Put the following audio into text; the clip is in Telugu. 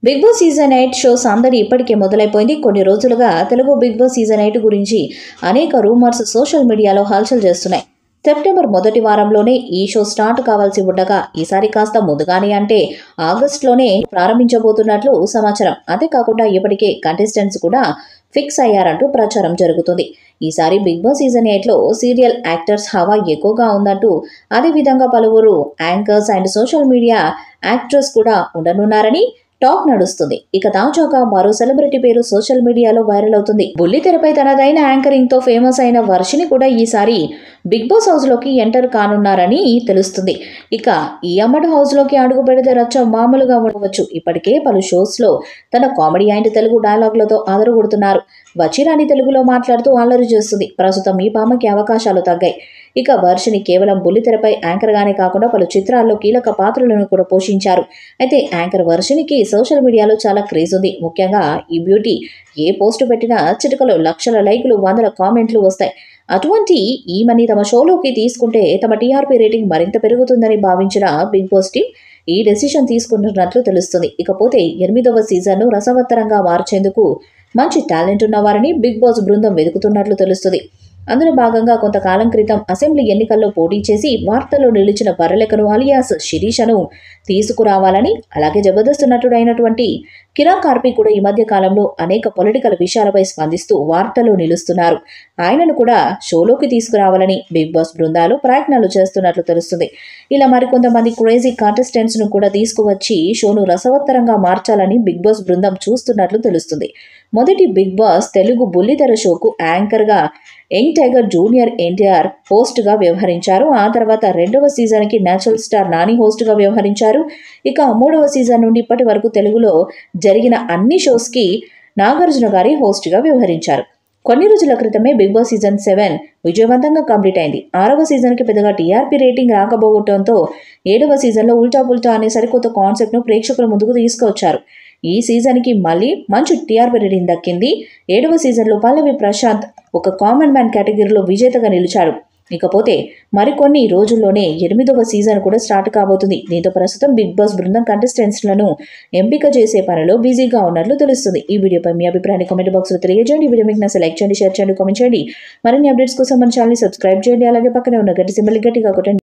బిగ్ బాస్ సీజన్ 8 షో సందడి ఇప్పటికే మొదలైపోయింది. కొన్ని రోజులుగా తెలుగు బిగ్ బాస్ సీజన్ 8 గురించి అనేక రూమర్స్ సోషల్ మీడియాలో హల్చల్ చేస్తున్నాయి. సెప్టెంబర్ మొదటి వారంలోనే ఈ షో స్టార్ట్ కావాల్సి ఉండగా ఈసారి కాస్త ముందుగానే అంటే ఆగస్టులోనే ప్రారంభించబోతున్నట్లు సమాచారం. అంతేకాకుండా ఇప్పటికే కంటెస్టెంట్స్ కూడా ఫిక్స్ అయ్యారంటూ ప్రచారం జరుగుతుంది. ఈసారి బిగ్ బాస్ సీజన్ 8లో సీరియల్ యాక్టర్స్ హవా ఎక్కువగా ఉందంటూ, అదేవిధంగా పలువురు anchors and social media actors కూడా ఉండనున్నారని టాక్ నడుస్తుంది. ఇక తాజాగా మరో సెలబ్రిటీ పేరు సోషల్ మీడియాలో వైరల్ అవుతుంది. బుల్లితెరపై తనదైన యాంకరింగ్ తో ఫేమస్ అయిన వర్షిని కూడా ఈసారి బిగ్ బాస్ హౌస్ లోకి ఎంటర్ కానున్నారని తెలుస్తుంది. ఇక ఈ అమ్మడు హౌస్ లోకి అడుగు పెడితే రచ్చ మామూలుగా ఉండవచ్చు. ఇప్పటికే పలు షోస్ లో తన కామెడీ అండ్ తెలుగు డైలాగులతో అదరగొడుతున్నారు. వచిరాని తెలుగులో మాట్లాడుతూ అల్లరి చేస్తుంది. ప్రస్తుతం ఈ భామకి అవకాశాలు తగ్గాయి. ఇక వర్షిని కేవలం బుల్లితెరపై యాంకర్ గానే కాకుండా పలు చిత్రాల్లో కీలక పాత్రలను కూడా పోషించారు. అయితే యాంకర్ వర్షినికి సోషల్ మీడియాలో చాలా క్రేజ్ ఉంది. ముఖ్యంగా ఈ బ్యూటీ ఏ పోస్టు పెట్టినా చిటికలో లక్షల లైకులు, వందల కామెంట్లు వస్తాయి. అటువంటి ఈమెని తమ షోలోకి తీసుకుంటే తమ టీఆర్పీ రేటింగ్ మరింత పెరుగుతుందని భావించిన బిగ్ బాస్ టీం ఈ డెసిషన్ తీసుకుంటున్నట్లు తెలుస్తుంది. ఇకపోతే 8వ సీజన్ను రసవత్తరంగా మార్చేందుకు మంచి టాలెంట్ ఉన్నవారిని బిగ్ బాస్ బృందం వెతుకుతున్నట్లు తెలుస్తుంది. అందులో భాగంగా కొంతకాలం క్రితం అసెంబ్లీ ఎన్నికల్లో పోటీ చేసి వార్తల్లో నిలిచిన బర్రెలెక్కను అలియాస్ శిరీషను తీసుకురావాలని, అలాగే జబర్దస్త్ నటుడైనటువంటి కిరణ్ కార్పి కూడా ఈ మధ్య కాలంలో అనేక పొలిటికల్ విషయాలపై స్పందిస్తూ వార్తల్లో నిలుస్తున్నారు. ఆయనను కూడా షోలోకి తీసుకురావాలని బిగ్ బాస్ బృందాలు ప్రయత్నాలు చేస్తున్నట్లు తెలుస్తుంది. ఇలా మరికొంతమంది క్రేజీ కాంటెస్టెంట్స్ ను కూడా తీసుకువచ్చి షోను రసవత్తరంగా మార్చాలని బిగ్ బాస్ బృందం చూస్తున్నట్లు తెలుస్తుంది. మొదటి బిగ్ బాస్ తెలుగు బుల్లితెర షోకు యాంకర్ గా young tiger junior NTR host గా వ్యవహరించారు. ఆ తర్వాత 2వ సీజన్ కి నేచురల్ స్టార్ నాని హోస్ట్ గా వ్యవహరించారు. ఇక 3వ సీజన్ నుండి ఇప్పటి వరకు తెలుగులో జరిగిన అన్ని షోస్ కి నాగార్జున గారి హోస్ట్ గా వ్యవహరించారు. కొన్ని రోజుల క్రితమే బిగ్ బాస్ సీజన్ 7 విజయవంతంగా కంప్లీట్ అయింది. 6వ సీజన్ కి పెద్దగా టీఆర్పీ రేటింగ్ రాకపోవడంతో 7వ సీజన్ లో ఉల్టా పుల్టా అనే సరికొత్త కాన్సెప్ట్ ను ప్రేక్షకుల ముందుకు తీసుకువచ్చారు. ఈ సీజన్ కి మళ్ళీ మంచి టీఆర్పీ రేటింగ్ దక్కింది. 7వ సీజన్ లో పల్లవి ప్రశాంత్ ఒక కామన్ మ్యాన్ కేటగిరీలో విజేతగా నిలిచాడు. ఇకపోతే మరికొన్ని రోజుల్లోనే 8వ సీజన్ కూడా స్టార్ట్ కాబోతుంది. దీంతో ప్రస్తుతం బిగ్ బాస్ బృందం కంటెస్టెంట్స్ లను ఎంపిక చేసే పనిలో బిజీగా ఉన్నట్లు తెలుస్తుంది. ఈ వీడియోపై మీ అభిప్రాయాన్ని కామెంట్ బాక్స్ లో తెలియజేయండి. ఈ వీడియో మీకు నచ్చితే లైక్ చేయండి, షేర్ చేయండి, కామెంట్ చేయండి. మరిన్ని అప్డేట్స్ కోసం మన ఛానల్ ని సబ్స్క్రైబ్ చేయండి. అలాగే పక్కనే ఉన్న గంట సింబల్ గట్టిగా కొట్టండి.